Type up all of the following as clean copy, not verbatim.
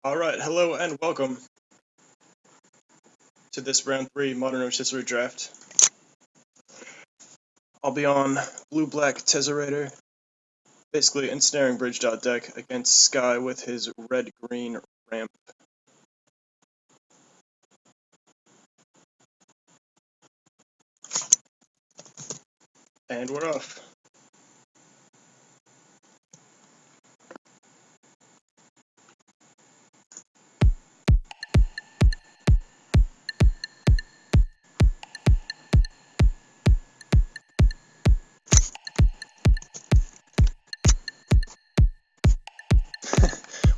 Alright, hello and welcome to this round 3 Modern Roto Draft. I'll be on blue-black Tezzerator, basically ensnaring bridge dot deck against Sky with his red-green ramp. And we're off.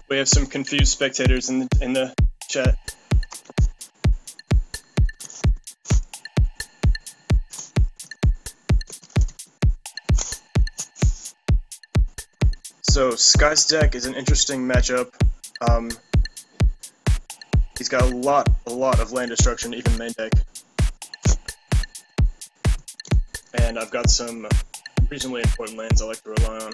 We have some confused spectators in the chat. So Sky's deck is an interesting matchup. He's got a lot of land destruction, even main deck. And I've got some reasonably important lands I like to rely on.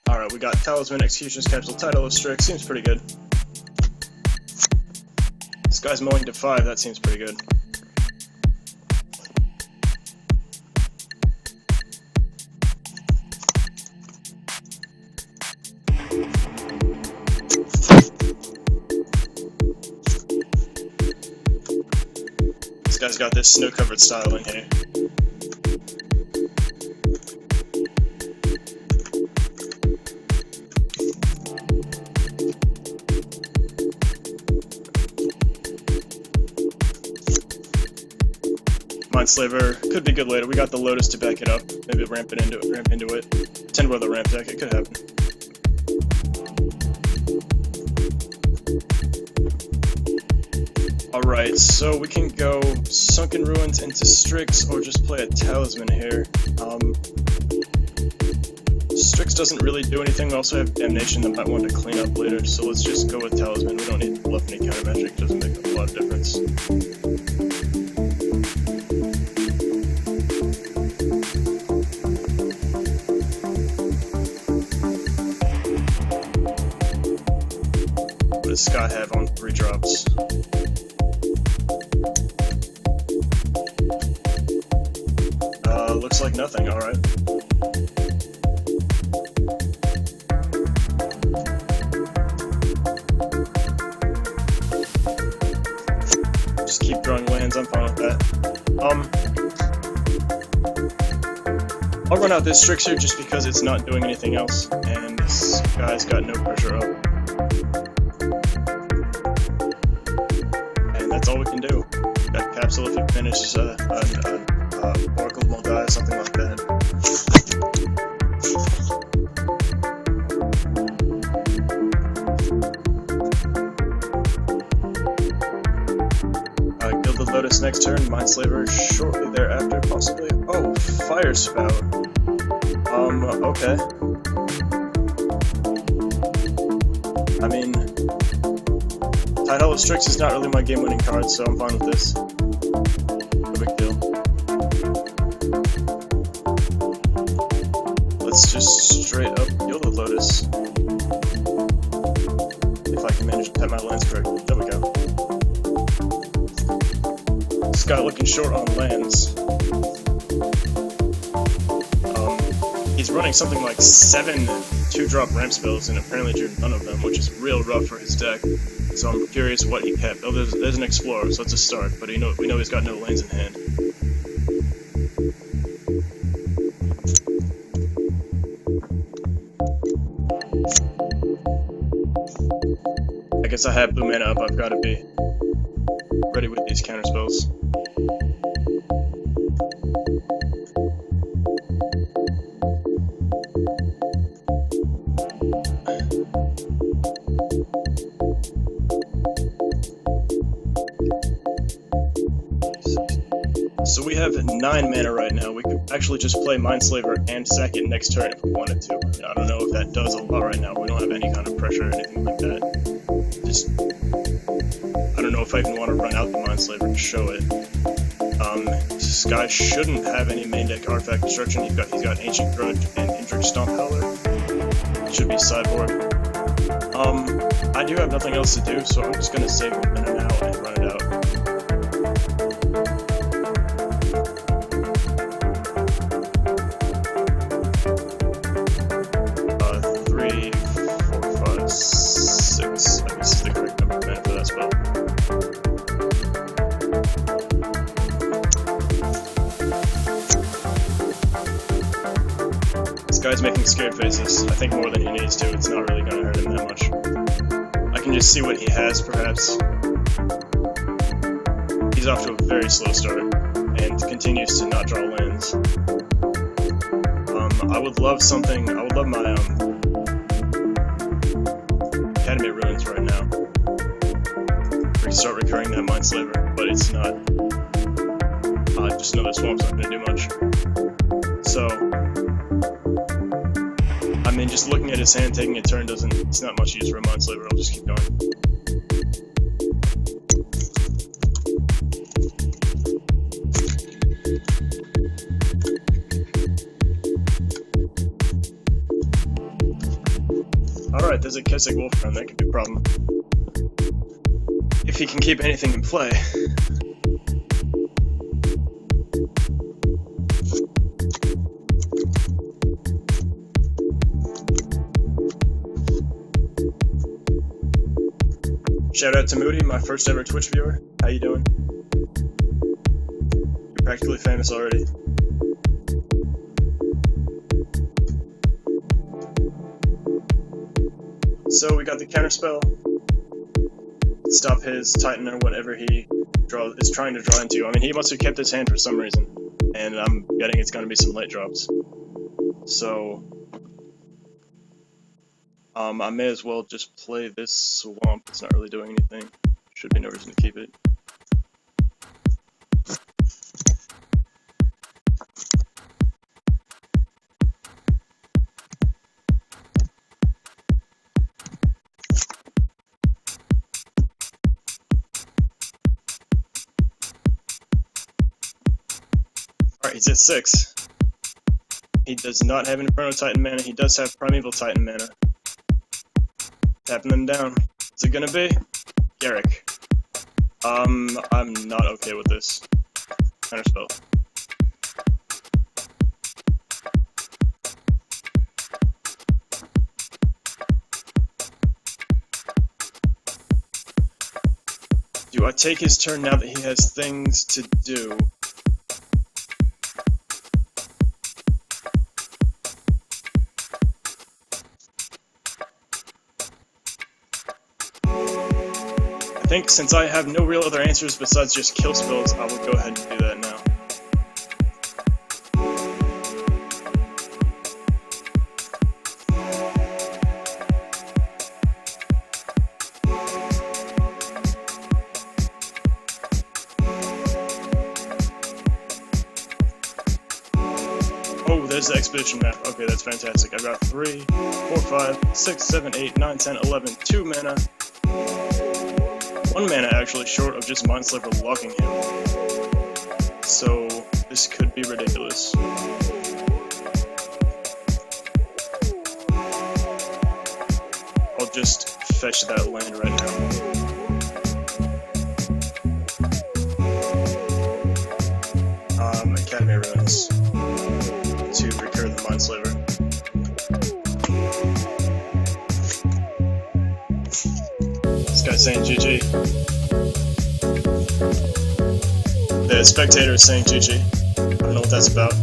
Alright, we got Talisman, Executioner's Capsule, Title of Strix, seems pretty good. This guy's mowing to 5, that seems pretty good. This guy's got this snow-covered style in here. Mindslaver could be good later. We got the Lotus to back it up. Maybe ramp into it. 10 weather ramp deck. It could happen. Alright, so we can go Sunken Ruins into Strix or just play a Talisman here. Strix doesn't really do anything. We also have Damnation that might want to clean up later, so let's just go with Talisman. We don't need to bluff any counter magic. Doesn't make a lot of difference. What does Sky have on 3 drops? Looks like nothing, alright. Just keep drawing lands, I'm fine with that. I'll run out this Strix here just because it's not doing anything else, and this guy's got no pressure up. And that's all we can do. Got Capsule if it finishes Oracle Moldai, something like that. Kill the Lotus next turn, Mindslaver shortly thereafter, possibly. Oh, Fire Spout. Okay. I mean, Title of Strix is not really my game-winning card, so I'm fine with this. No big deal. Let's just straight up kill the Lotus. If I can manage to type my lands correctly. There we go. This guy looking short on lands. He's running something like 7 2-drop ramp spells and apparently drew none of them, which is real rough for his deck. So I'm curious what he kept. Oh, there's an Explorer, so that's a start, but we know he's got no lands in hand. I guess I have blue mana up, I've got to be ready with these counter spells. So we have 9 mana right now. We could actually just play Mindslaver and sack it next turn if we wanted to. I don't know if that does a lot right now. We don't have any kind of pressure or anything like that. I don't know if I even want to run out the Mindslaver to show it. Sky shouldn't have any main deck artifact destruction. He's got Ancient Grudge and Indric Stomp Howler. It's should be sideboard. I do have nothing else to do, so I'm just gonna save a minute now and run it out. 3, 4, 5, 6. I guess is the correct number of mana for that spell. This guy's making scared faces. I think more than he needs to. It's not really gonna hurt him that much. I can just see what he has, perhaps. He's off to a very slow start, and continues to not draw lands. I would love something. I would love my Academy Ruins right now. We can start recurring that Mindslaver, but it's not. Just another swamp's not gonna do much. So, I mean, just looking at his hand, taking a turn doesn't. It's not much use for a Mindslaver. I'll just keep going. Alright, there's a Keswick Wolfram, that could be a problem. If he can keep anything in play. Shout out to Moody, my first ever Twitch viewer. How you doing? You're practically famous already. So we got the counterspell. Stop his Titan or whatever he is trying to draw into. I mean, he must have kept his hand for some reason, and I'm betting it's going to be some late drops. So, I may as well just play this swamp. It's not really doing anything. Should be no reason to keep it. Alright, he's at 6. He does not have Inferno Titan mana, he does have Primeval Titan mana. Tapping them down. What's it gonna be? Garrick. I'm not okay with this. Counterspell. Do I take his turn now that he has things to do? I think since I have no real other answers besides just kill spells, I will go ahead and do that now. Oh, there's the expedition map. Okay, that's fantastic. I've got 3, 4, 5, 6, 7, 8, 9, 10, 11, 2 mana. 1 mana actually, short of just Mindslaver locking him. So, this could be ridiculous. I'll just fetch that land right now. Academy Ruins to recur the Mindslaver. This guy's saying GG. The spectator is saying GG. I don't know what that's about.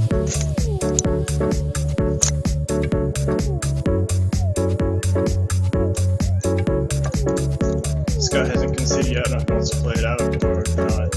This guy hasn't conceded yet. I don't know if he wants to play it out or not.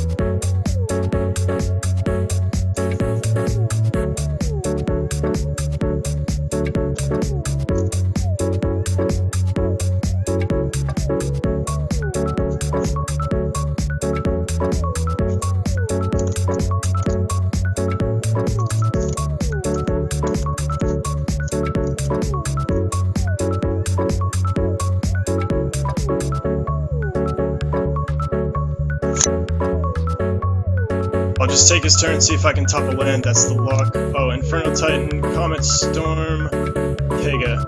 I'll just take his turn, see if I can top a land. That's the lock. Oh, Inferno Titan, Comet Storm, Pega.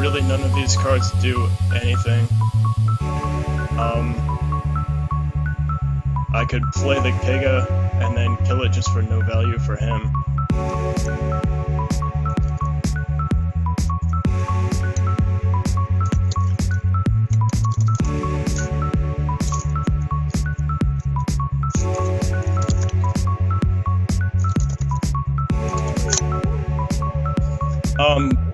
really none of these cards do anything. I could play the Kega and then kill it just for no value for him.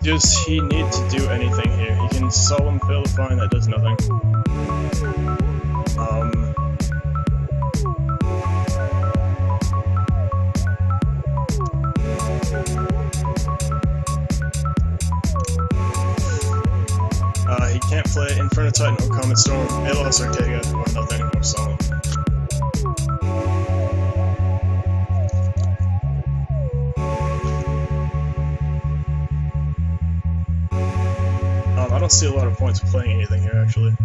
Does he need to do anything here? He can solemn fail to find, that does nothing. He can't play Inferno Titan or Comet Storm, Balos or Kega, or nothing, or solemn. I don't see a lot of points of playing anything here, actually.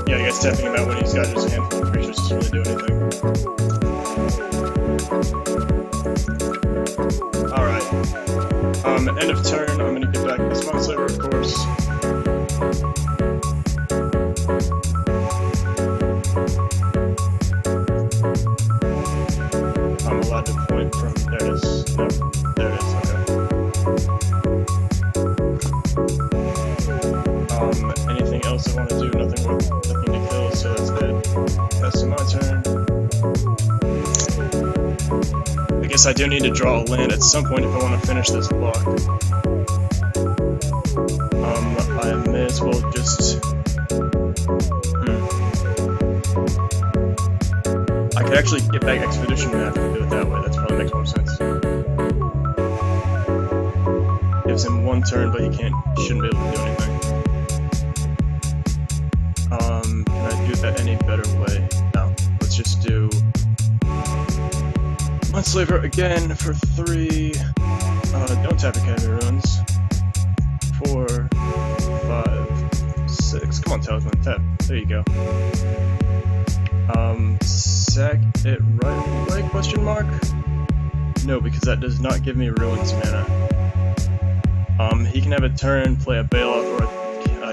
Yeah, I guess tapping him out when he's got his hand full of creatures doesn't really do anything. Alright. End of turn, I'm gonna get back this Monster, of course. I'm allowed to point from... there it is. Nope. There it is, okay. Anything else I want to do? Nothing to kill, so that's it. That's my turn. I guess I do need to draw a land at some point if I want to finish this block. I may as well just... I could actually get back Expedition Map and do it that way, that probably makes more sense. Gives him one turn, but he shouldn't be able to do anything. Can I do that any better way? No. Let's just do Mudslaver again for 3. Don't tap Academy Ruins. 4, 5, 6. Come on, Talisman, tap. There you go. Sack it right away? Question mark? No, because that does not give me Ruins mana. He can have a turn, play a Bailout, or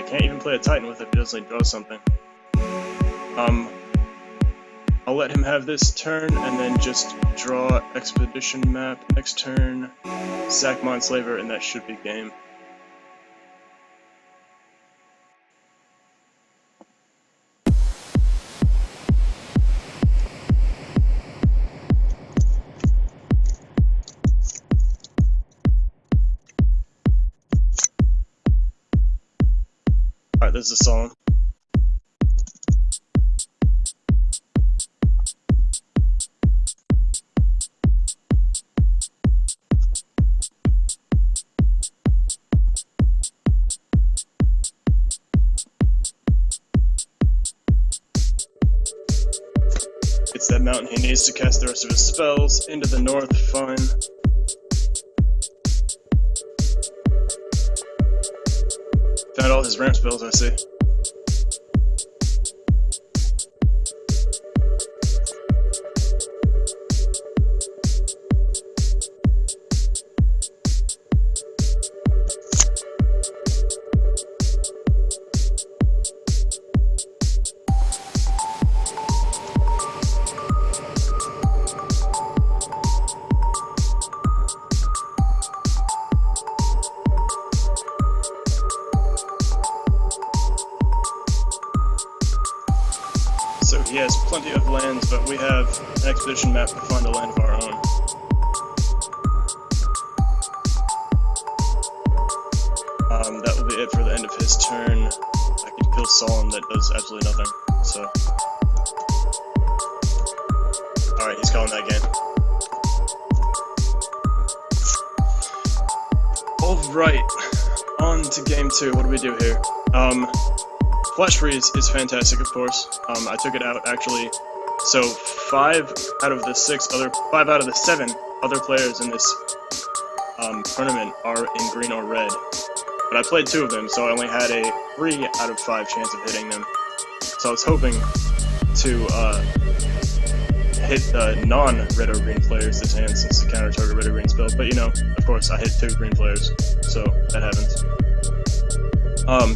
can't even play a Titan with it if he doesn't draw something. I'll let him have this turn, and then just draw Expedition Map next turn, sack Mindslaver, and that should be game. Alright, this is Solemn. It's that mountain, he needs to cast the rest of his spells into the north, fine. Found all his ramp spells, I see. So he has plenty of lands, but we have an expedition map to find a land of our own. That will be it for the end of his turn. I could kill Solemn, that does absolutely nothing, so... Alright, he's calling that game. Alright, on to game 2. What do we do here? Flash Freeze is fantastic, of course. I took it out, actually. So 5 out of the 7 other players in this tournament are in green or red. But I played 2 of them, so I only had a 3 out of 5 chance of hitting them. So I was hoping to hit the non-red or green players this hand, since the counter-target red or green spell. But, you know, of course, I hit 2 green players, so that happens.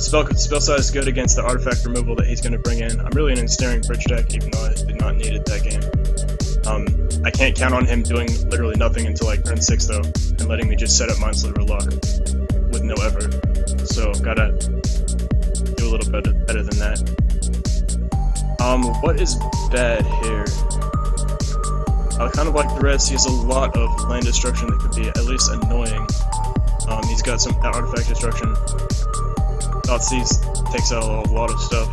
Spell size is good against the artifact removal that he's going to bring in. I'm really in a Ensnaring Bridge deck, even though I did not need it that game. I can't count on him doing literally nothing until like turn 6 though, and letting me just set up Minesliver Lock with no ever. So gotta do a little bit better than that. What is bad here? Kind of like the rest, he has a lot of land destruction that could be at least annoying. He's got some artifact destruction. Thoughtseize takes out a lot of stuff.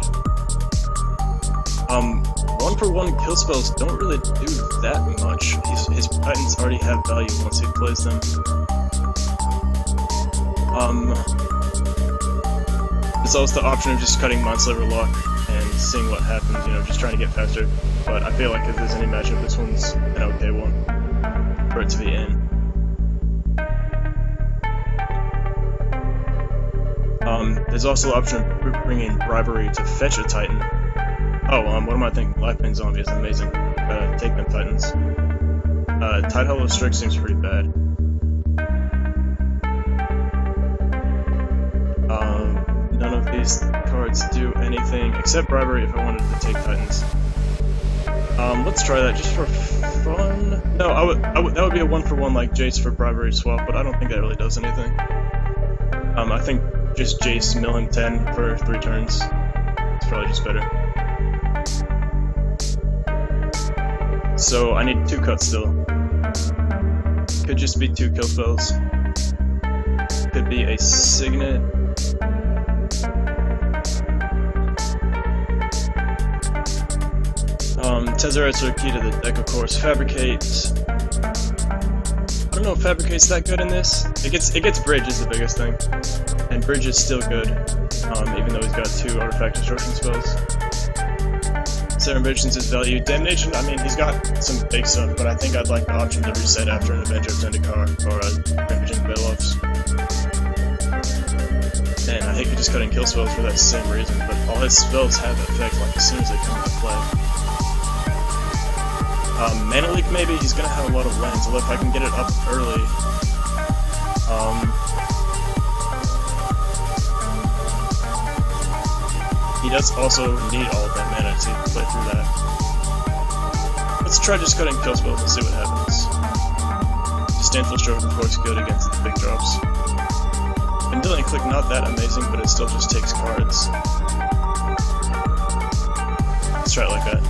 1-for-1 kill spells don't really do that much. His Titans already have value once he plays them. There's also the option of just cutting Minesliver Lock and seeing what happens, you know, just trying to get faster. But I feel like if there's any matchup, this one's an okay one for it to be in. There's also the option of bringing Bribery to fetch a Titan. Oh, what am I thinking? Life-Bane Zombie is amazing. Take them Titans. Tide Hollow Strike seems pretty bad. None of these cards do anything except Bribery if I wanted to take Titans. Let's try that just for fun. No, that would be a 1-for-1 like Jace for Bribery swap, but I don't think that really does anything. I think just Jace mill him 10 for 3 turns. It's probably just better. So I need 2 cuts still. Could just be 2 kill spells. Could be a Signet. Tezzerator key to the deck, of course. Fabricate. I don't know if Fabricate's that good in this. It gets Bridge is the biggest thing, and Bridge is still good, even though he's got 2 artifact destruction spells. Cerebration's his value. Damnation, I mean, he's got some big stuff, but I think I'd like the option to reset after an Avenger of Zendikar or a Rampaging Bailoffs. Man, I hate just cutting kill spells for that same reason, but all his spells have effect like as soon as they come into play. Mana Leak maybe, he's gonna have a lot of lands, although if I can get it up early. He does also need all of that mana to play through that. Let's try just cutting kill spells and see what happens. Disdainful Stroke, of course, good against the big drops. And Dealing Click, not that amazing, but it still just takes cards. Let's try it like that.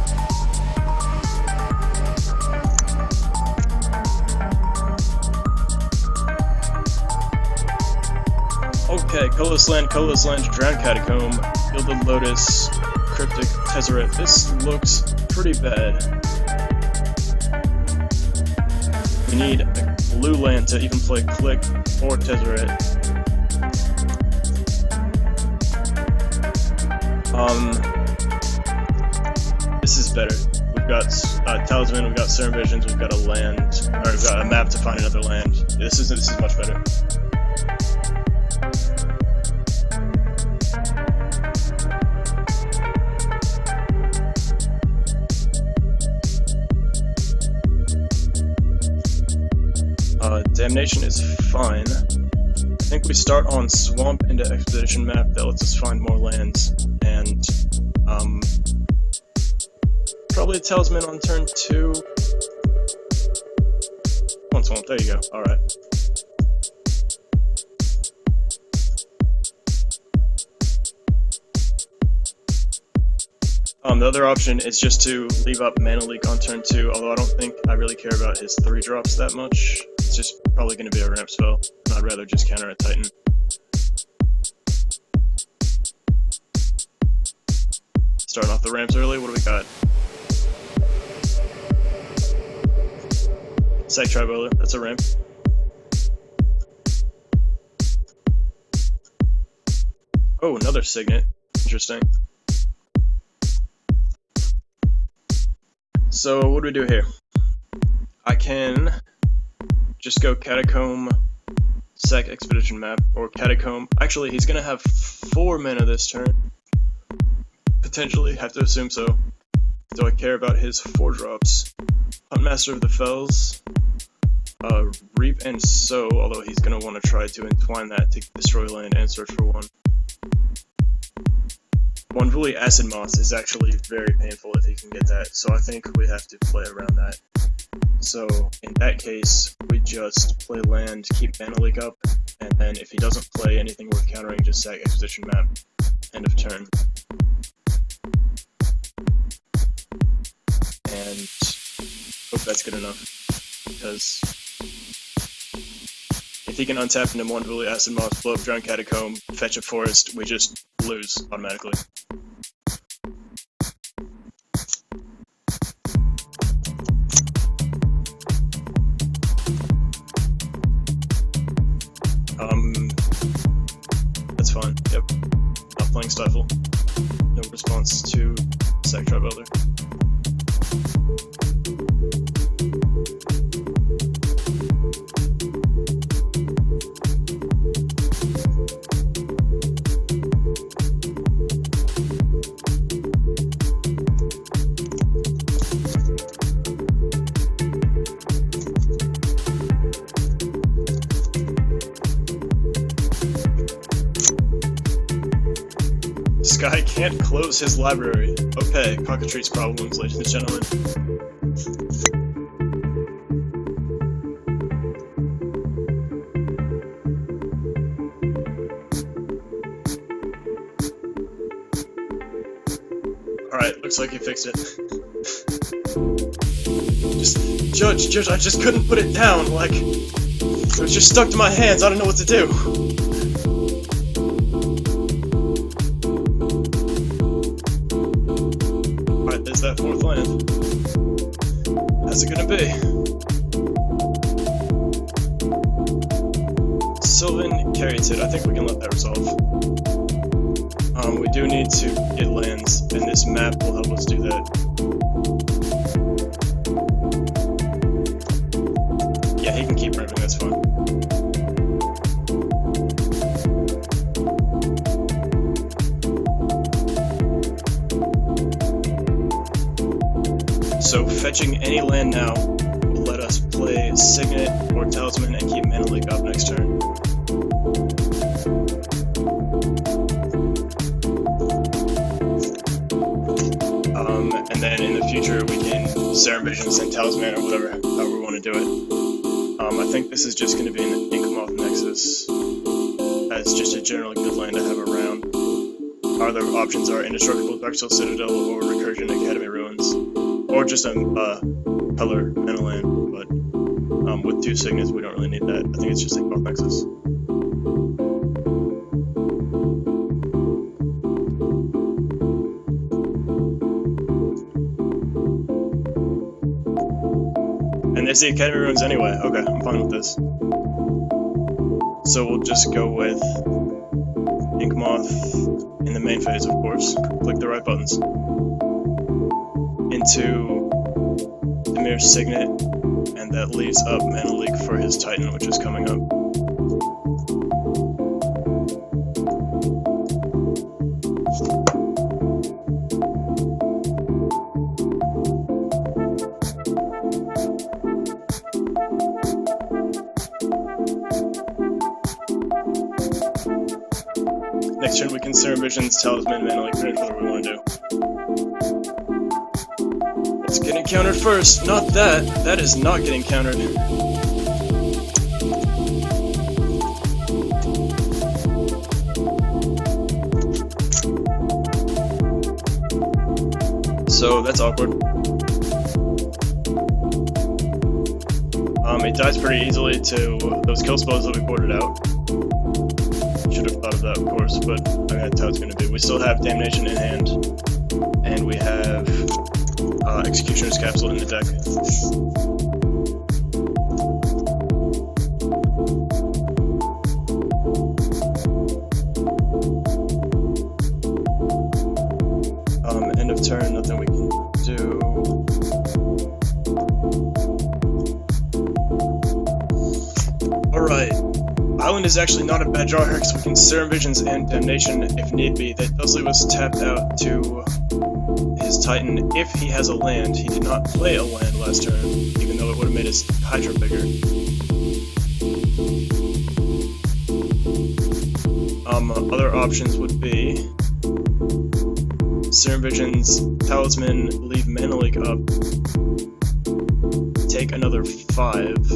Okay, Colorless Land, Drowned Catacomb, Gilded Lotus, Cryptic Tezzerator. This looks pretty bad. We need a blue land to even play Click or Tezzerator. This is better. We've got Talisman, we've got Serum Visions, we've got a land, or we've got a map to find another land. This is much better. Damnation is fine. I think we start on Swamp into Expedition map. That lets us find more lands, and probably a Talisman on turn 2. One Swamp, there you go. Alright. The other option is just to leave up Mana Leak on turn 2, although I don't think I really care about his 3 drops that much. It's just probably going to be a ramp spell, and I'd rather just counter a Titan. Starting off the ramps early, what do we got? Psych Triboiler, that's a ramp. Oh, another Signet. Interesting. So what do we do here? I can just go Catacomb, Sec Expedition Map, or Catacomb. Actually, he's gonna have 4 mana this turn. Potentially, have to assume so. Do I care about his 4 drops? Huntmaster of the Fells, Reap and Sow, although he's gonna want to try to entwine that to destroy land and search for 1. Wonderfully Acid Moss is actually very painful if he can get that, so I think we have to play around that. So, in that case, we just play land, keep Mana Leak up, and then if he doesn't play anything worth countering, just sack Expedition Map. End of turn. And hope that's good enough, because if he can untap into Wonderfully Acid Moss, blow up Drowned Catacomb, fetch a forest, we just lose automatically. That's fine, yep. Not playing Stifle. No response to Sack Tribe Elder. Sky can't close his library. Okay, cockatrice problems, ladies and gentlemen. Alright, looks like he fixed it. Judge, I just couldn't put it down, like, it was just stuck to my hands, I don't know what to do. There's that 4th land. How's it gonna be? Sylvan carries it. I think we can let that resolve. We do need to get lands, and this map will help us do that. Yeah, he can keep ramping, that's fine. So fetching any land now will let us play Signet or Talisman and keep Mana Leak up next turn. And then in the future we can Serum Visions and Talisman or whatever, however we want to do it. I think this is just going to be an Inkmoth Nexus as just a generally good land to have around. Our other options are Indestructible Darksteel Citadel or Recursion Academy Ruins. Or just a color mana land, but with 2 signets we don't really need that. I think it's just Inkmoth Nexus. And there's the Academy Ruins anyway. Okay, I'm fine with this. So we'll just go with Inkmoth in the main phase, of course. Click the right buttons. Into Demir's Signet, and that leaves up Mana Leak for his Titan, which is coming up. Next turn we can Serum Visions, Talisman, Mana Leak, finish whatever we want to do. It's getting countered first, not that. That is not getting countered. So that's awkward. It dies pretty easily to those kill spells that we boarded out. Should have thought of that, of course, but I mean, that's how it's going to be. We still have Damnation in hand, and we have Executioner's Capsule in the deck. turn, nothing we can do. Alright. Island is actually not a bad draw here because we can Serum Visions and Damnation if need be. That does leave us tapped out to his Titan if he has a land. He did not play a land last turn, even though it would have made his Hydra bigger. Other options would be Serum Visions, Talisman, leave Mana Leak up, take another 5,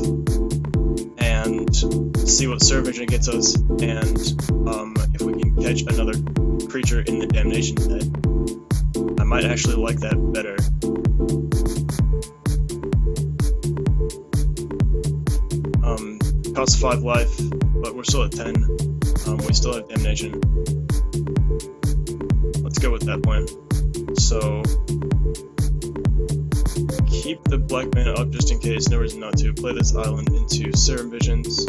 and see what Serum Vision gets us, and if we can catch another creature in the Damnation net. I might actually like that better. Costs 5 life, but we're still at 10. We still have Damnation. Let's go with that plan. So, keep the black mana up just in case, no reason not to. Play this island into Serum Visions.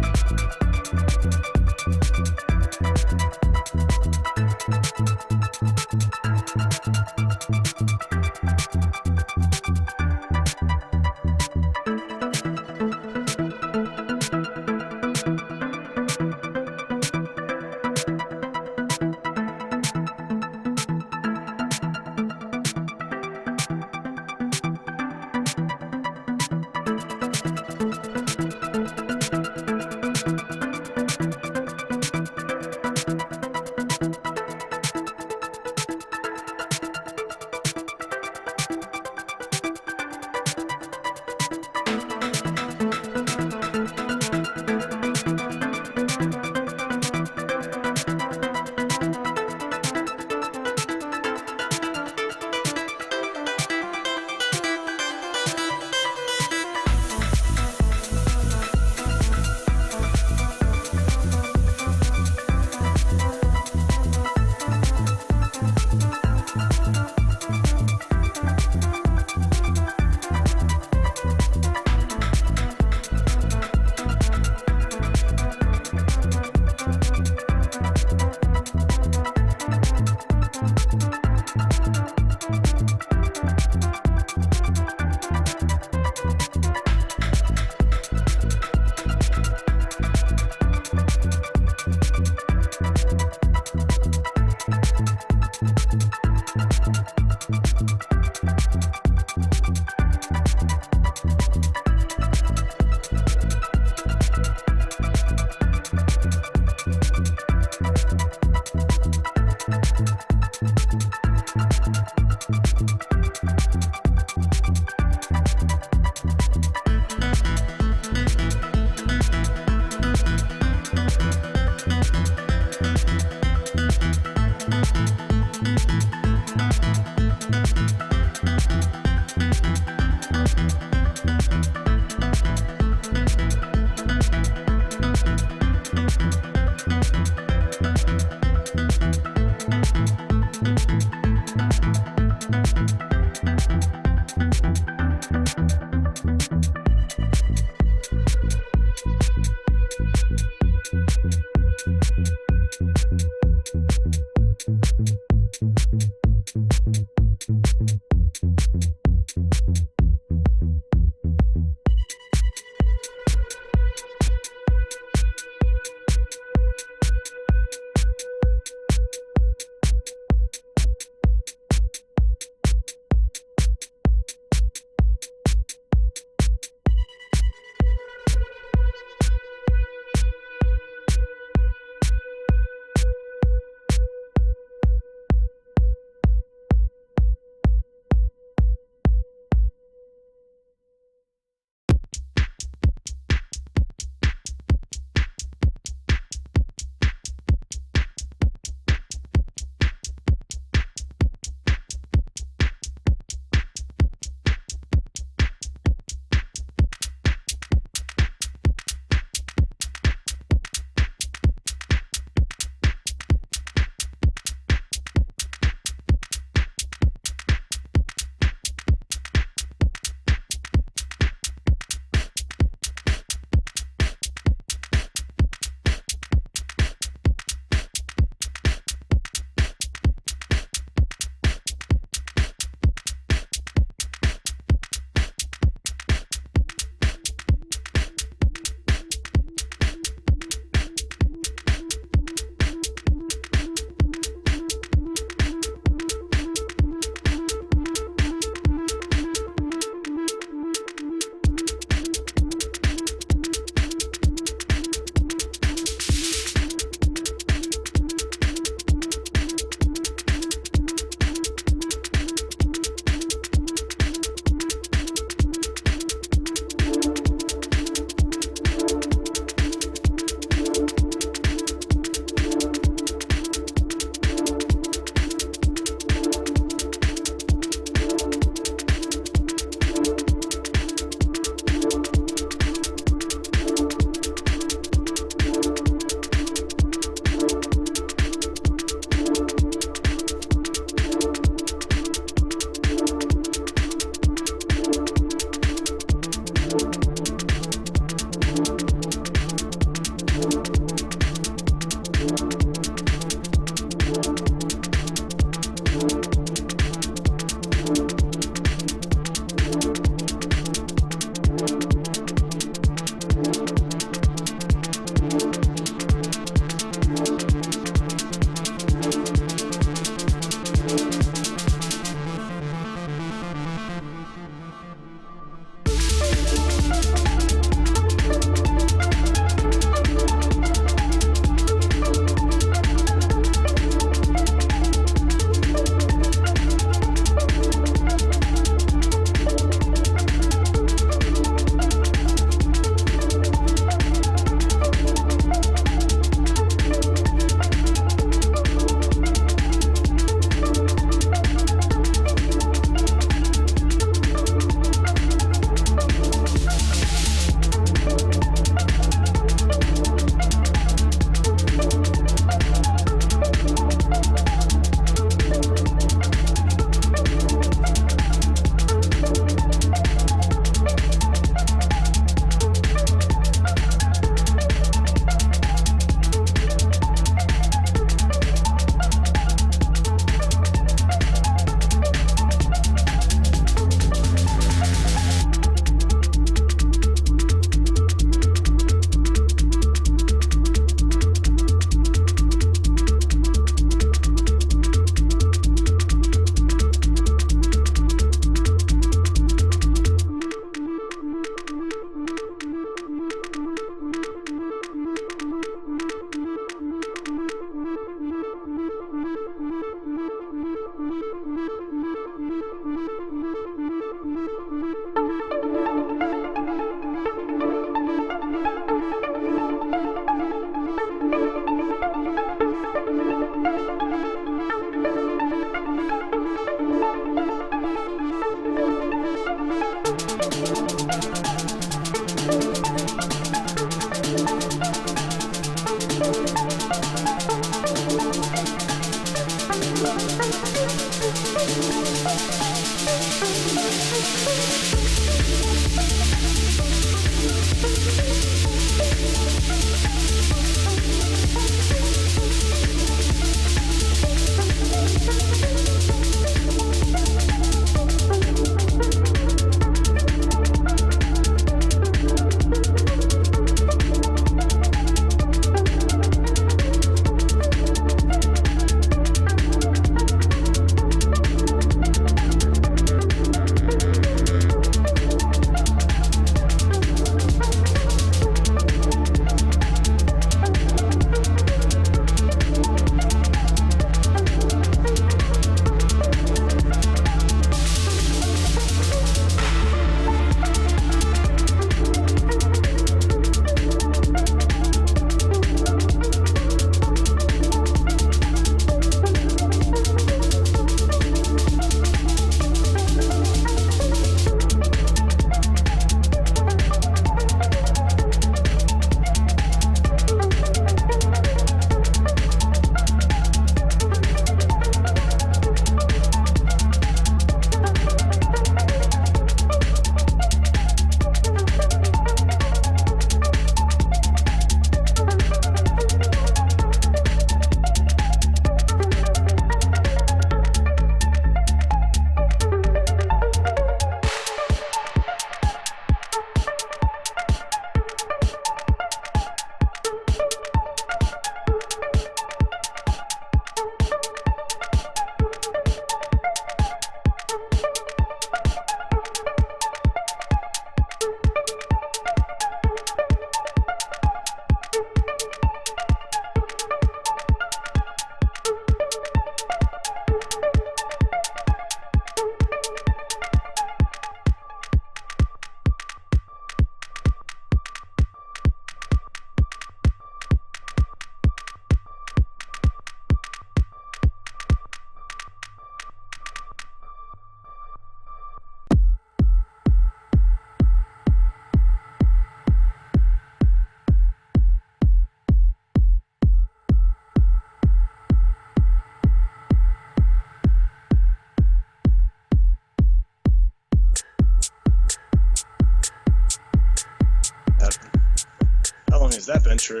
only has that been true.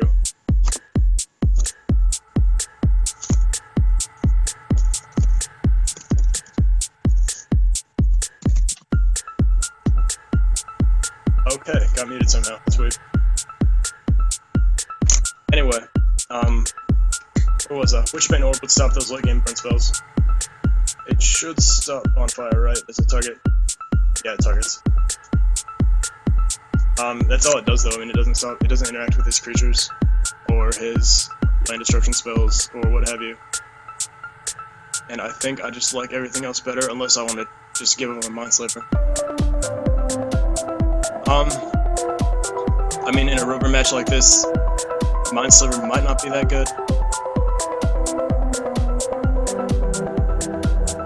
Okay, got muted somehow. That's weird. Anyway, what was that? Witchbane Orb would stop those late game burn spells. It should stop Bonfire, right? As a target. Yeah, it targets. That's all it does though. I mean, it doesn't interact with his creatures, or his land destruction spells, or what have you. And I think I just like everything else better, unless I want to just give him a Mindslaver. I mean, in a Rover match like this, Mindslaver might not be that good.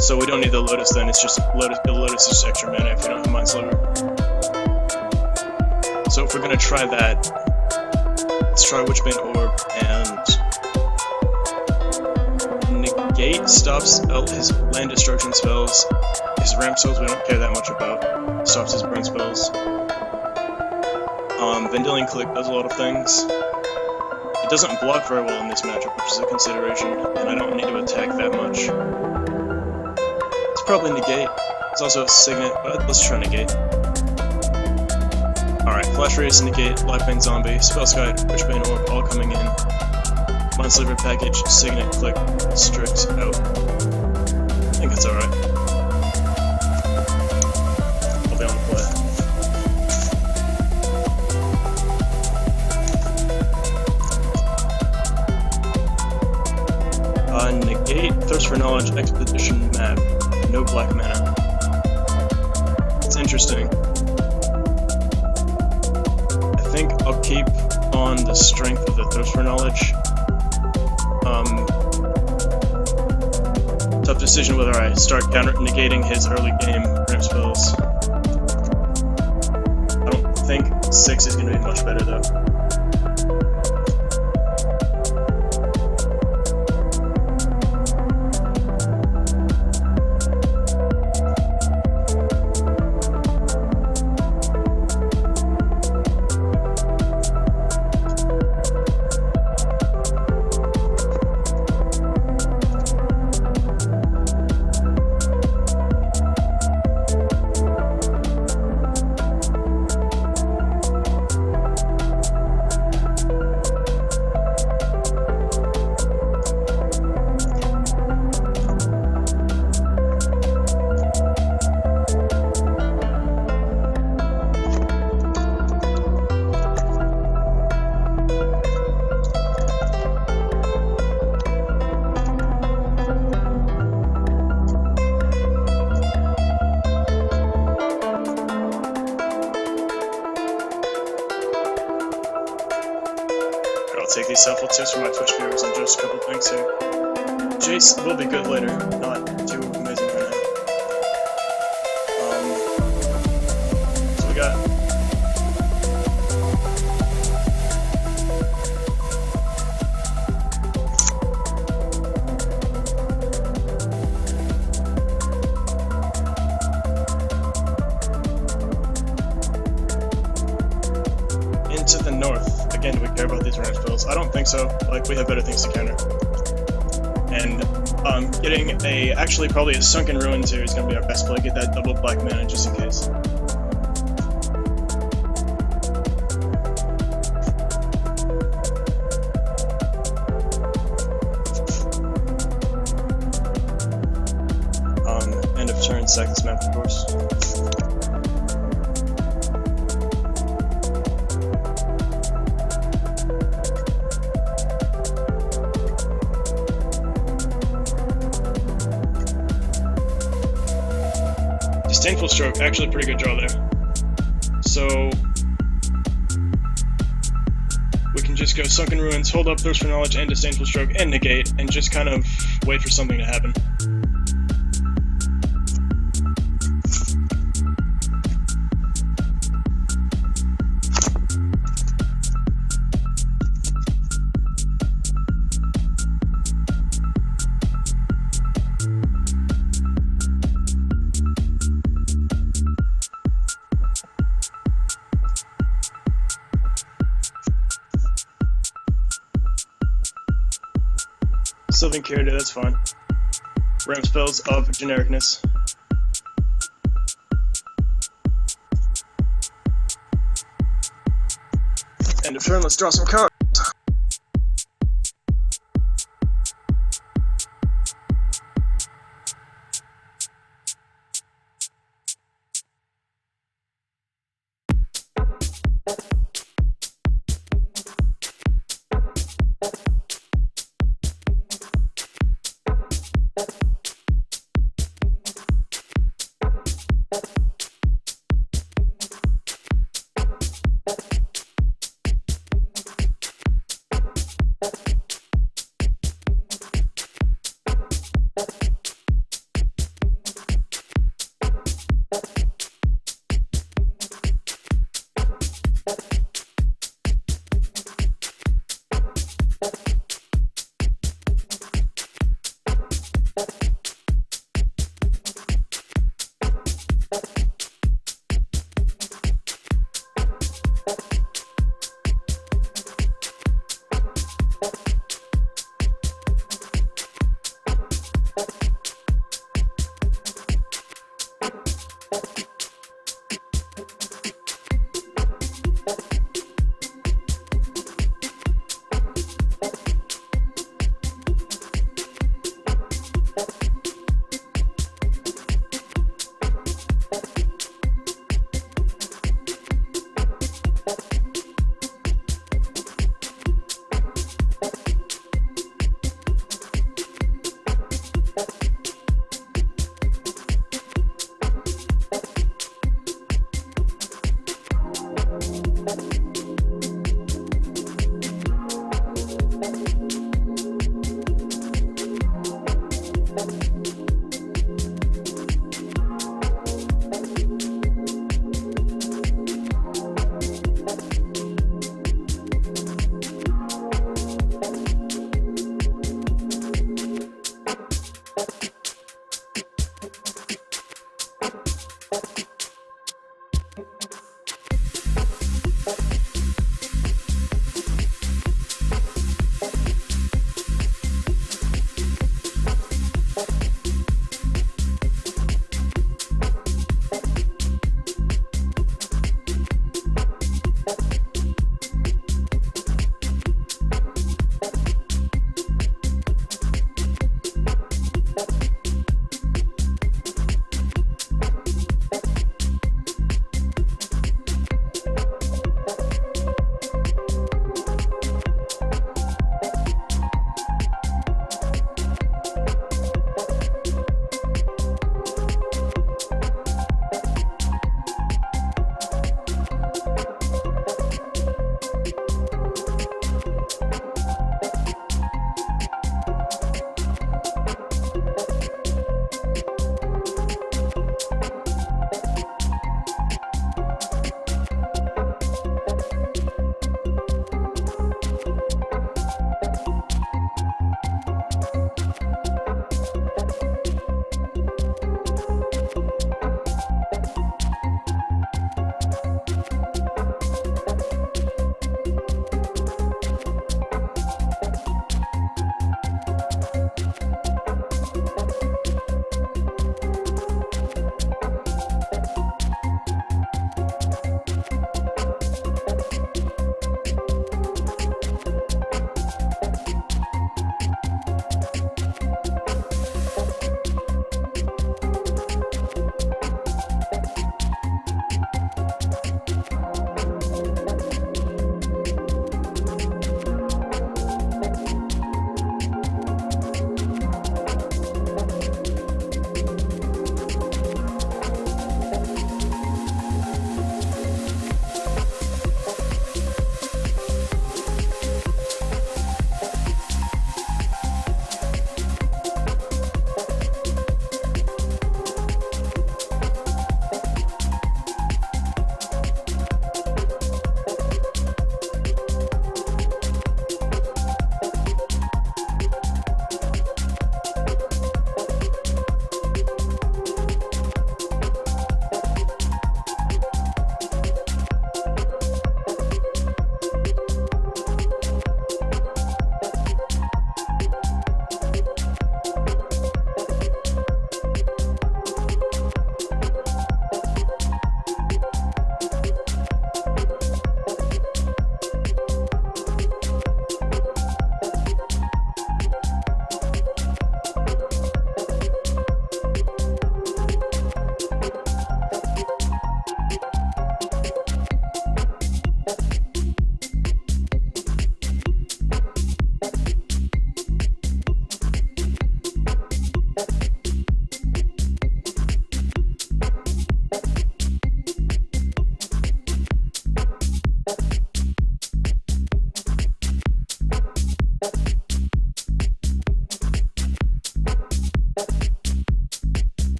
So we don't need the Lotus then, it's just the Lotus is just extra mana if we don't have Mindslaver. So if we're gonna try that, let's try Witchbane Orb, and Negate stops out his land destruction spells. His ramp spells we don't care that much about. Stops his burn spells. Vendilion Click does a lot of things. It doesn't block very well in this matchup, which is a consideration, and I don't need to attack that much. It's probably Negate. It's also a Signet, but let's try Negate. Alright, Flash Radius, Negate, Lifebane Zombie, Spellskite, Witchbane Orb, all coming in. Mindslaver package, Signet, Click, Strix, out. I think it's alright. I'll be on the play. Negate, Thirst for Knowledge, Expedition Map. No black mana. It's interesting. I think I'll keep on the strength of the Thirst for Knowledge. Tough decision whether I start negating his early game ramp spells. I don't think 6 is going to be much better though. Take these self tips from my Twitch viewers and just a couple things here. Jace will be good later, not too amazing right now. So we got into the north. Again, do we care about these ramp spells? I don't think so. Like, we have better things to counter. And getting actually probably a Sunken Ruins here is going to be our best play. Get that double black mana just in case. End of turn, sack this map, of course. Disdainful Stroke, actually a pretty good draw there. So we can just go Sunken Ruins, hold up Thirst for Knowledge and Disdainful Stroke and Negate, and just kind of wait for something to happen. Sylvan character, that's fine. Ramp spells of genericness. End of turn, let's draw some cards.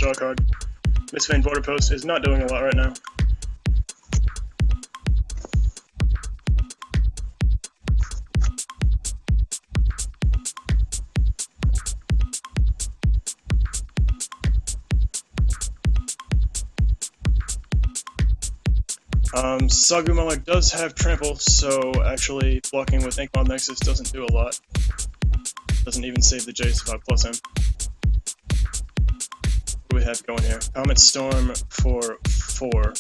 draw a card. Mistvein Border Post is not doing a lot right now. Sagumelech does have trample, so actually blocking with Inkmoth Nexus doesn't do a lot. Doesn't even save the Jace if I plus him. What do we have going here? Comet Storm for 4.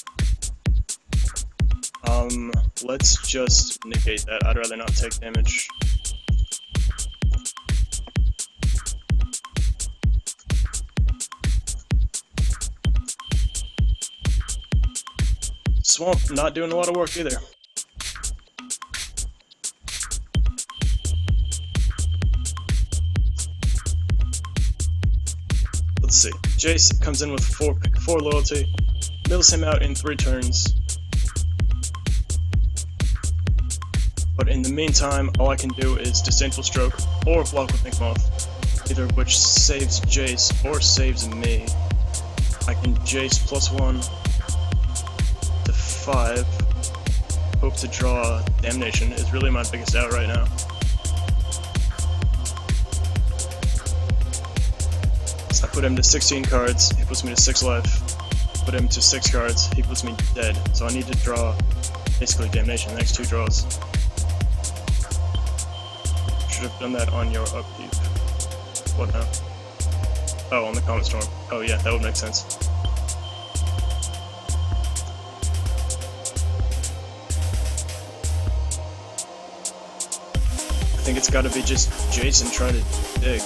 Let's just negate that. I'd rather not take damage. Swamp not doing a lot of work either. Let's see. Jace comes in with 4 loyalty, mills him out in 3 turns. But in the meantime, all I can do is Disdainful Stroke or block with Inkmoth, either of which saves Jace or saves me. I can Jace +1 to 5. Hope to draw Damnation is really my biggest out right now. So I put him to 16 cards, he puts me to 6 life. Put him to 6 cards, he puts me dead. So I need to draw basically Damnation the next 2 draws. Should have done that on your upkeep. What now? Oh, on the Comet Storm. Oh yeah, that would make sense. I think it's gotta be just Jason trying to dig.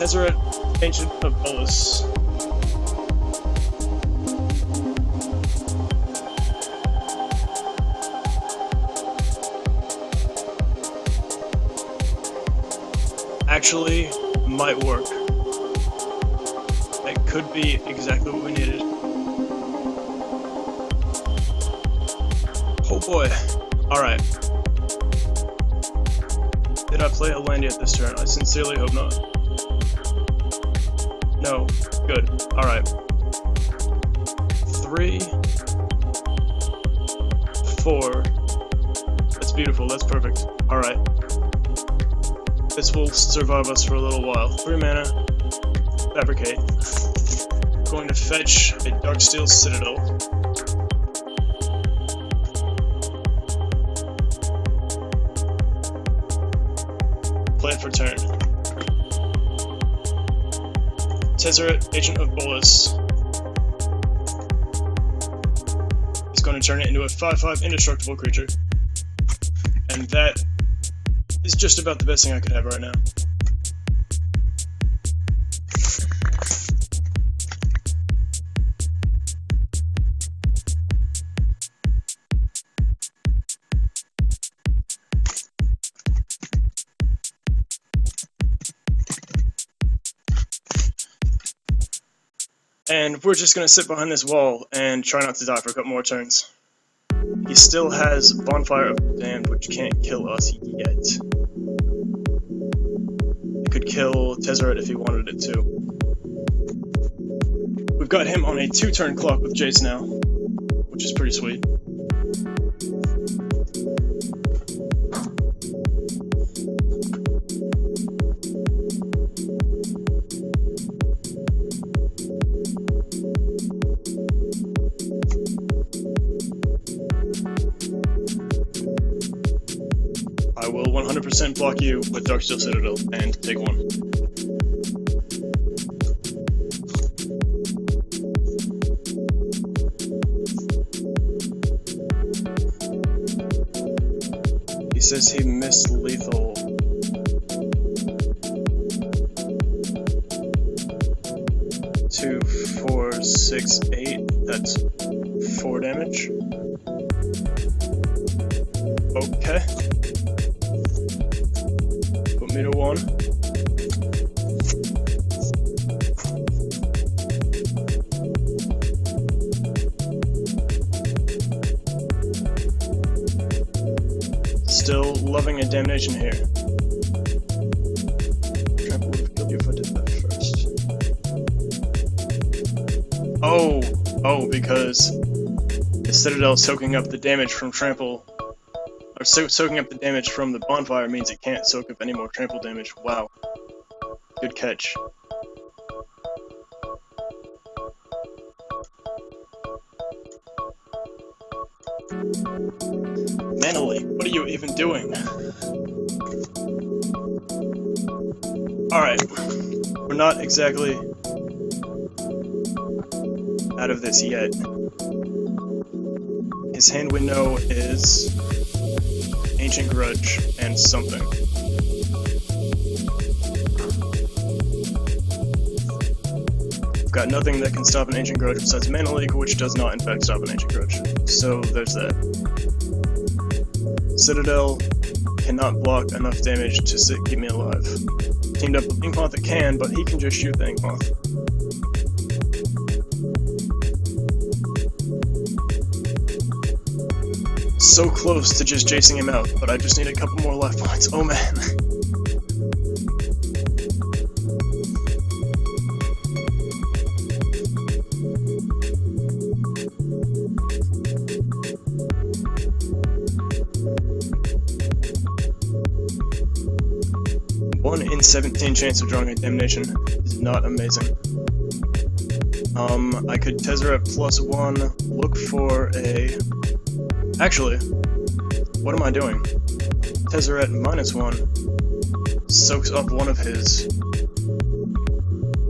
Tezzerator, Ancient of Bolus. Actually, might work. That could be exactly what we needed. Oh boy. Alright. Did I play a land yet this turn? I sincerely hope not. No. Good. Alright. 3, 4. That's beautiful. That's perfect. Alright. This will survive us for a little while. 3 mana. Fabricate. Going to fetch a Darksteel Citadel. Play it for turn. Tezzerator, Agent of Bolus, is going to turn it into a 5/5 indestructible creature. And that is just about the best thing I could have right now. And we're just going to sit behind this wall and try not to die for a couple more turns. He still has Bonfire of the Damned, which can't kill us yet. It could kill Tezzerator if he wanted it to. We've got him on a 2-turn clock with Jace now, which is pretty sweet. I will 100% block you with Darksteel Citadel and take 1. He says he missed lethal. Two, 4, 6, 8. That's 4 damage. Okay. Put me to 1. Still loving a damnation here. Trample would have killed you if I did that first. Oh, because the Citadel soaking up the damage from Trample, or soaking up the damage from the Bonfire means it can't soak up any more Trample damage. Wow. Good catch. Manly, what are you even doing? Alright. We're not exactly out of this yet. His hand window is Ancient Grudge and something. I've got nothing that can stop an Ancient Grudge besides Mana Leak, which does not in fact stop an Ancient Grudge. So there's that. Citadel cannot block enough damage to keep me alive. Teamed up with Inkmoth that can, but he can just shoot the Inkmoth. So close to just chasing him out, but I just need a couple more life points. Oh man. One in 17 chance of drawing a Damnation is not amazing. I could Tezzerator +1, look for a... Actually, what am I doing? Tezzerator -1 soaks up one of his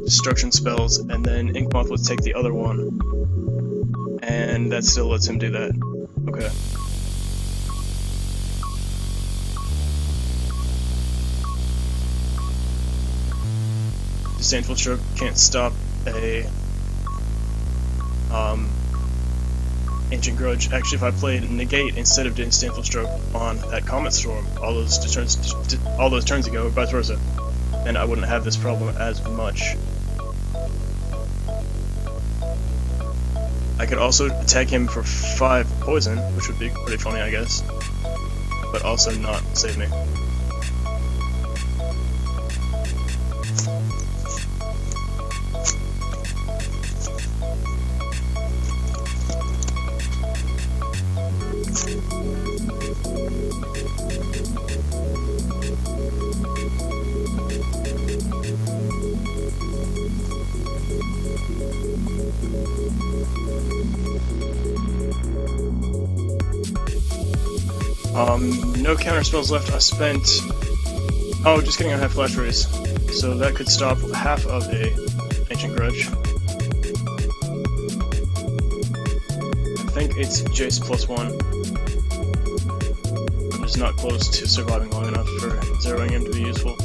destruction spells, and then Inkmoth would take the other one. And that still lets him do that. Okay. Disdainful Stroke can't stop a Ancient Grudge. Actually, if I played Negate instead of Disdainful Stroke on that Comet Storm all those turns ago, or vice versa, then I wouldn't have this problem as much. I could also attack him for 5 poison, which would be pretty funny, I guess, but also not save me. No counter spells left. I spent... Oh, just kidding, I have Flash Raise. So that could stop half of a Ancient Grudge. I think it's Jace +1. I'm just not close to surviving long enough for zeroing him to be useful.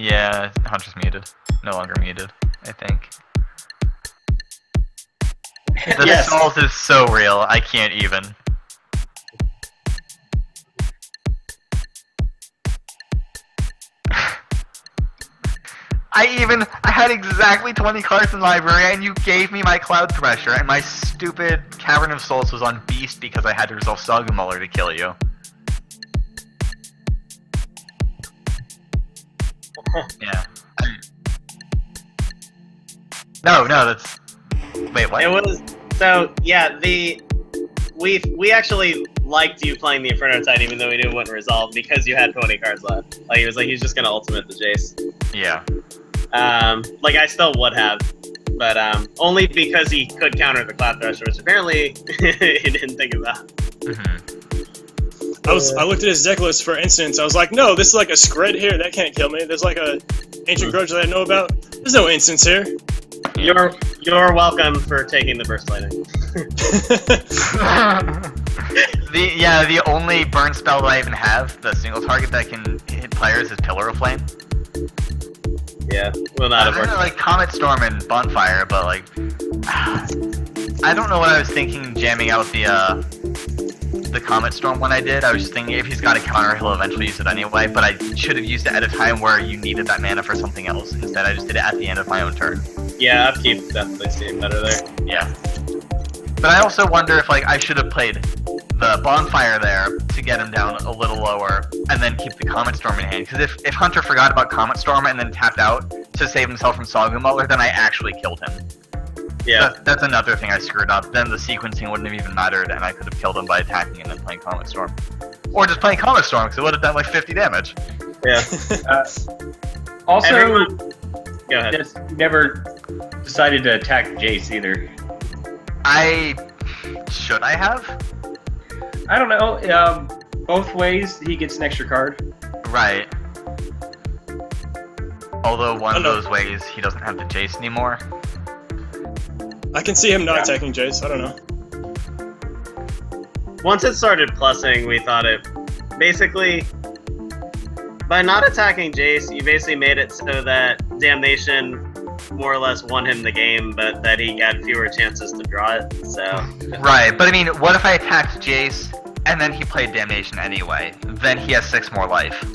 Yeah, Hunter's muted. No longer muted, I think. The Yes. salt is so real, I can't even. I had exactly 20 cards in the library, and you gave me my Cloud Thresher, and my stupid Cavern of Souls was on Beast because I had to resolve Sogumuller to kill you. Yeah. No, that's... Wait, what? It was so yeah. We actually liked you playing the Inferno Tide even though we knew it wouldn't resolve because you had 20 cards left. Like he was just gonna ultimate the Jace. Yeah. Like I still would have, but only because he could counter the Cloud Thresher, which apparently he didn't think about. I looked at his deck list for instance. I was like, no, this is like a Scred here. That can't kill me. There's like a Ancient Grudge that I know about. There's no instance here. You're welcome for taking the Burst Lightning. The only burn spell that I even have, the single target that can hit players, is Pillar of Flame. Yeah, will not have I worked. know, like Comet Storm and Bonfire, but like, I don't know what I was thinking jamming out the Comet Storm when I did. I was just thinking if he's got a counter, he'll eventually use it anyway, but I should have used it at a time where you needed that mana for something else. Instead, I just did it at the end of my own turn. Yeah, upkeep definitely seemed better there. Yeah. But I also wonder if like I should have played the Bonfire there to get him down a little lower, and then keep the Comet Storm in hand. Because if Hunter forgot about Comet Storm and then tapped out to save himself from Sogumuller, then I actually killed him. Yeah. That's another thing I screwed up. Then the sequencing wouldn't have even mattered, and I could have killed him by attacking and then playing Comet Storm. Or just playing Comet Storm, because it would have done like 50 damage. Yeah. Also, Everyone... Go ahead. just never decided to attack Jace either. Should I have? I don't know. Both ways, he gets an extra card. Right. Although one of those ways, he doesn't have the Jace anymore. I can see him not attacking Jace. I don't know. Once it started plussing, we thought it basically by not attacking Jace, you basically made it so that Damnation more or less won him the game, but that he had fewer chances to draw it. So right, but I mean, what if I attacked Jace and then he played Damnation anyway? Then he has 6 more life.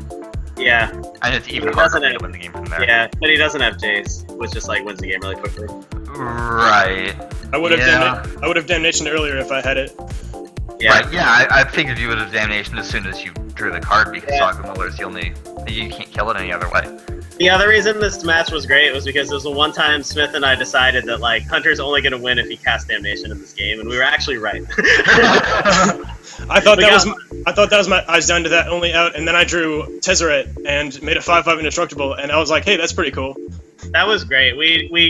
Yeah. And it's even harder for me to win the game from there. Yeah, but he doesn't have Jace, which just like wins the game really quickly. Right. I would have Damnation earlier if I had it. Yeah. Right, yeah, I figured you would have Damnation as soon as you drew the card because Sogumuller is the only... You can't kill it any other way. The other reason this match was great was because it was the one time Smith and I decided that like Hunter's only going to win if he casts Damnation in this game, and we were actually right. I thought that was my eyes down to that only out, and then I drew Tezzerator and made a 5/5 indestructible, and I was like, hey, that's pretty cool. That was great. We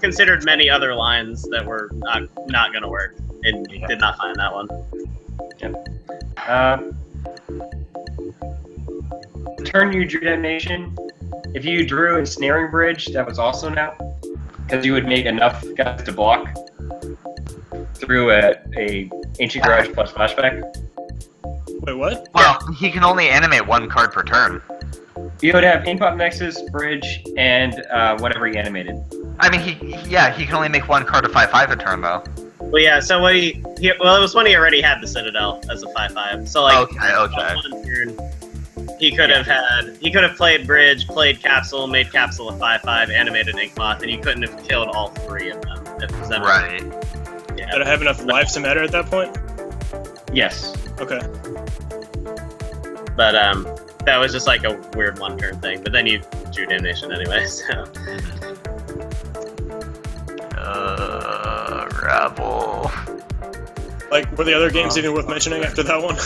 considered many other lines that were not going to work, and did not find that one. The turn you drew Damnation, if you drew Ensnaring Bridge, that was also an out, because you would make enough guys to block through a Ancient Grudge plus Flashback. Wait, what? Well, he can only animate 1 card per turn. You would have Impop Nexus, Bridge, and whatever he animated. I mean, he can only make 1 card a 5/5 a turn, though. Well, yeah. So what it was when he already had the Citadel as a 5/5. So like, okay. on one turn, he could have played Bridge, played Capsule, made Capsule a 5/5, animated Inkmoth, and you couldn't have killed all 3 of them. Right. Yeah. Did I have enough life to matter at that point? Yes. Okay. But that was just like a weird 1-turn thing. But then you drew Damnation anyway. So. Rabble. Like, were the other games even worth mentioning after that one?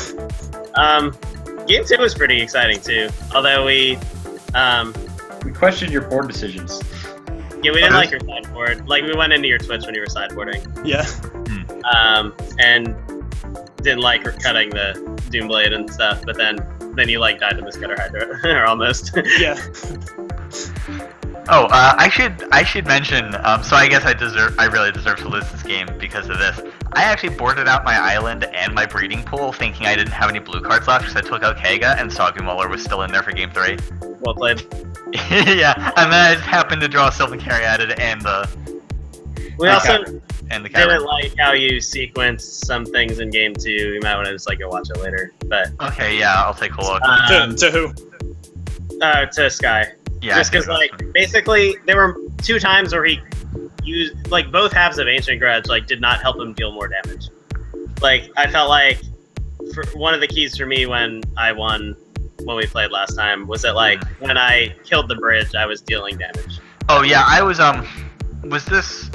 Game 2 was pretty exciting too. Although we questioned your board decisions. Yeah, we didn't like your sideboard. Like, we went into your Twitch when you were sideboarding. Yeah. And didn't like cutting the Doomblade and stuff, but then you like died to Mist Cutter Hydra, or almost. Yeah. Oh, I should mention. So I guess I really deserve to lose this game because of this. I actually boarded out my island and my breeding pool, thinking I didn't have any blue cards left because I took out Kega and Muller was still in there for game 3. Well played. Yeah, and then I just happened to draw Sylvan Caryatid and the. We also and the didn't like how you sequenced some things in game 2. You might want to just go watch it later. But okay, yeah, I'll take a look. To who? To Sky. Yeah. Just because basically there were 2 times where he used both halves of Ancient Grudge did not help him deal more damage. I felt like one of the keys for me when I won when we played last time was that when I killed the bridge I was dealing damage. Oh yeah, I was this.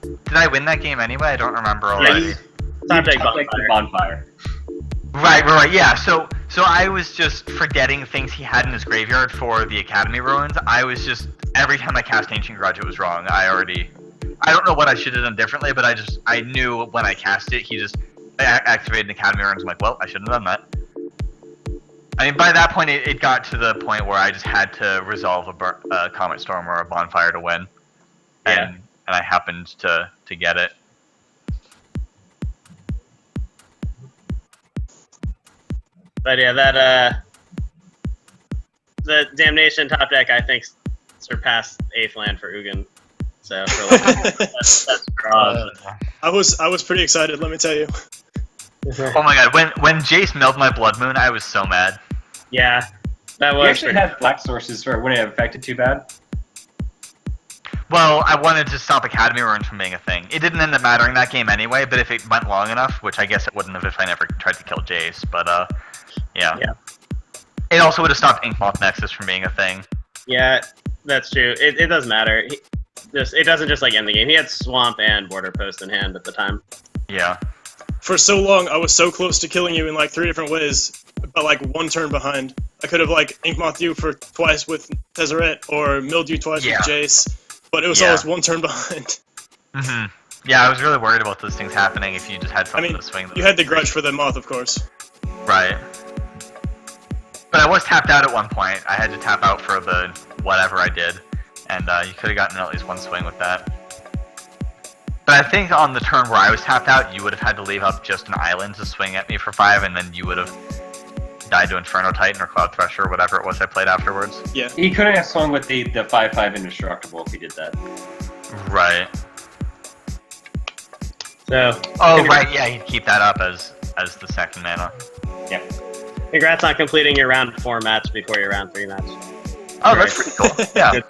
Did I win that game anyway? I don't remember already. Top deck bonfire. Right, yeah. So I was just forgetting things he had in his graveyard for the Academy Ruins. I was just, every time I cast Ancient Grudge, it was wrong. I don't know what I should have done differently, but I knew when I cast it, he just activated an Academy Ruins. I'm like, well, I shouldn't have done that. I mean, by that point, it got to the point where I just had to resolve a Comet Storm or a Bonfire to win. Yeah. And I happened to get it. But yeah, the Damnation top deck I think surpassed 8th land for Ugin. So for that's broad. I was pretty excited, let me tell you. Oh my god, when Jace milled my Blood Moon, I was so mad. Yeah, that You was actually had black sources for it wouldn't have affected too bad. Well, I wanted to stop Academy Ruins from being a thing. It didn't end up mattering that game anyway, but if it went long enough, which I guess it wouldn't have if I never tried to kill Jace, but yeah. It also would have stopped Inkmoth Nexus from being a thing. Yeah, that's true. It doesn't matter. It doesn't just end the game. He had Swamp and Border Post in hand at the time. Yeah. For so long, I was so close to killing you in 3 different ways, but 1 turn behind. I could have Inkmoth you for twice with Tezzerator, or milled you twice with Jace, but it was always 1 turn behind. Mm-hmm. Yeah, I was really worried about those things happening if you just had something to swing. You had the grudge for the Moth, of course. Right. But I was tapped out at one point. I had to tap out for the whatever I did, and you could have gotten at least 1 swing with that. But I think on the turn where I was tapped out, you would have had to leave up just an island to swing at me for 5, and then you would have died to Inferno Titan or Cloud Thresher or whatever it was I played afterwards. Yeah. He couldn't have swung with the 5/5 indestructible if he did that. Right. So. Oh, right, yeah, he'd keep that up as the second mana. Yeah. Congrats on completing your round 4 match before your round 3 match. Oh, that's pretty cool. Yeah.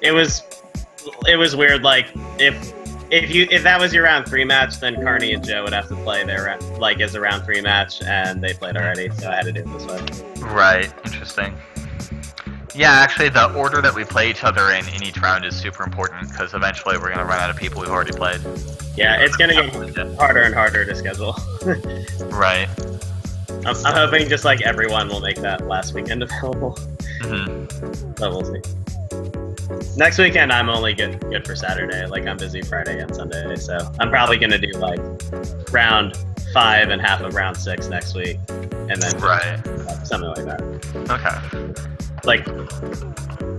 It was weird. If that was your round 3 match, then Carney and Joe would have to play their as a round 3 match, and they played already, so I had to do it this way. Right. Interesting. Yeah, actually, the order that we play each other in each round is super important because eventually we're gonna run out of people we've already played. Yeah, it's gonna get harder and harder to schedule. Right. I'm hoping just everyone will make that last weekend available. Mm-hmm. But we'll see. Next weekend I'm only good for Saturday. I'm busy Friday and Sunday, so I'm probably gonna do round 5 and half of round 6 next week, and then something like that. Okay.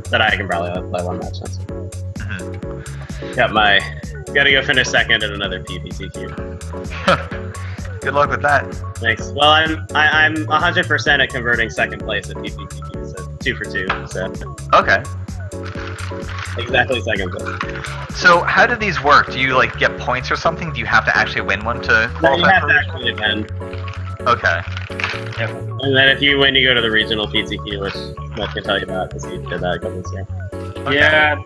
That I can probably play 1 match next week. Mm-hmm. Gotta go finish second at another PPTQ. Good luck with that. Thanks. Well, I'm 100% at converting second place at PPTQ, so 2 for 2. So Okay. exactly second place. So how do these work? Do you get points or something? Do you have to actually win one to No, qualify? you have to actually win. Okay. Yep. And then if you win, you go to the regional PTQ, which I can tell you about because you did that a couple of years ago. Okay. Yeah,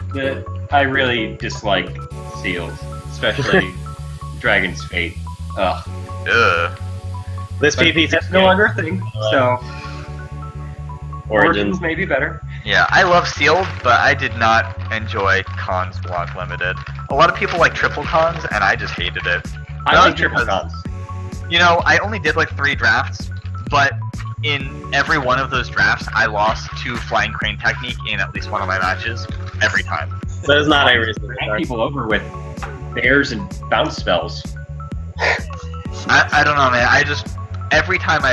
I really dislike seals, especially Dragon's Fate. Ugh. Ugh. This But PPTQ that's no longer a thing, so Origins. may be better. Yeah, I love sealed, but I did not enjoy cons block limited. A lot of people like triple cons, and I just hated it. I Not like triple because- cons. I only did 3 drafts, but in every one of those drafts, I lost to Flying Crane Technique in at least one of my matches every time. That is not a reason to Drag start. people over with bears and bounce spells. I don't know, man. Every time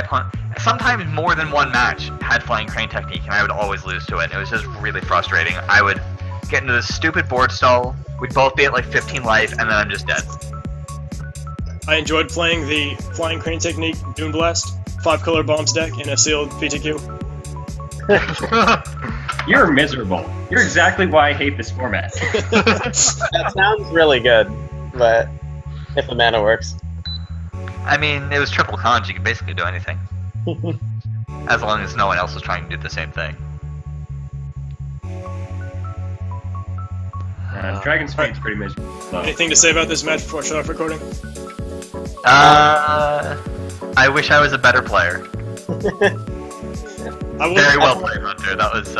sometimes more than one match had Flying Crane technique, and I would always lose to it. It was just really frustrating. I would get into this stupid board stall, we'd both be at like 15 life, and then I'm just dead. I enjoyed playing the Flying Crane technique Dune Blast 5-color bombs deck in a sealed PTQ. You're miserable. You're exactly why I hate this format. That sounds really good, but if the mana works. I mean, it was triple cons, you could basically do anything. As long as no one else was trying to do the same thing. Dragon Speed's pretty miserable. So. Anything to say about this match before I shut off recording? I wish I was a better player. Very well played, Hunter. That was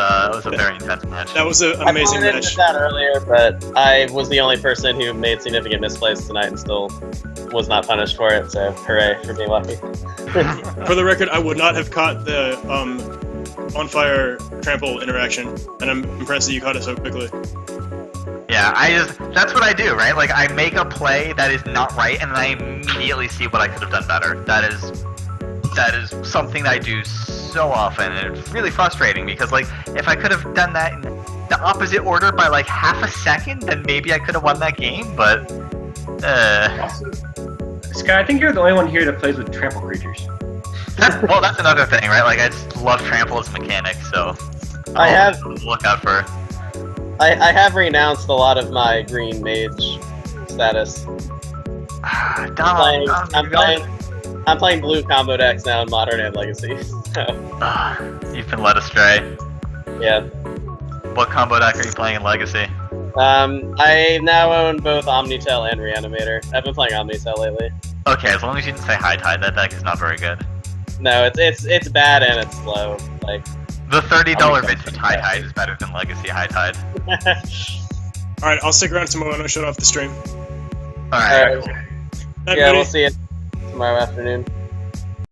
a very intense match. That was an amazing I match. that earlier, but I was the only person who made significant misplays tonight and still was not punished for it. So hooray for being lucky. For the record, I would not have caught the on fire trample interaction, and I'm impressed that you caught it so quickly. Yeah, that's what I do, right? Like, I make a play that is not right, and then I immediately see what I could have done better. That is something that I do so often, and it's really frustrating, because, like, if I could have done that in the opposite order by, like, half a second, then maybe I could have won that game, but, Sky, I think you're the only one here that plays with trample creatures. Well, that's another thing, right? Like, I just love trample as a mechanic, so I have look out for... I have renounced a lot of my green mage status. I'm playing blue combo decks now in Modern and Legacy. So. You've been led astray. Yeah. What combo deck are you playing in Legacy? I now own both Omnitel and Reanimator. I've been playing Omnitel lately. Okay, as long as you didn't say High Tide, that deck is not very good. No, it's bad and it's slow. Like the $30 vintage High Tide is better than Legacy High Tide. Alright, I'll stick around tomorrow and I'll shut off the stream. Alright. Alright. Yeah, we'll see you tomorrow afternoon.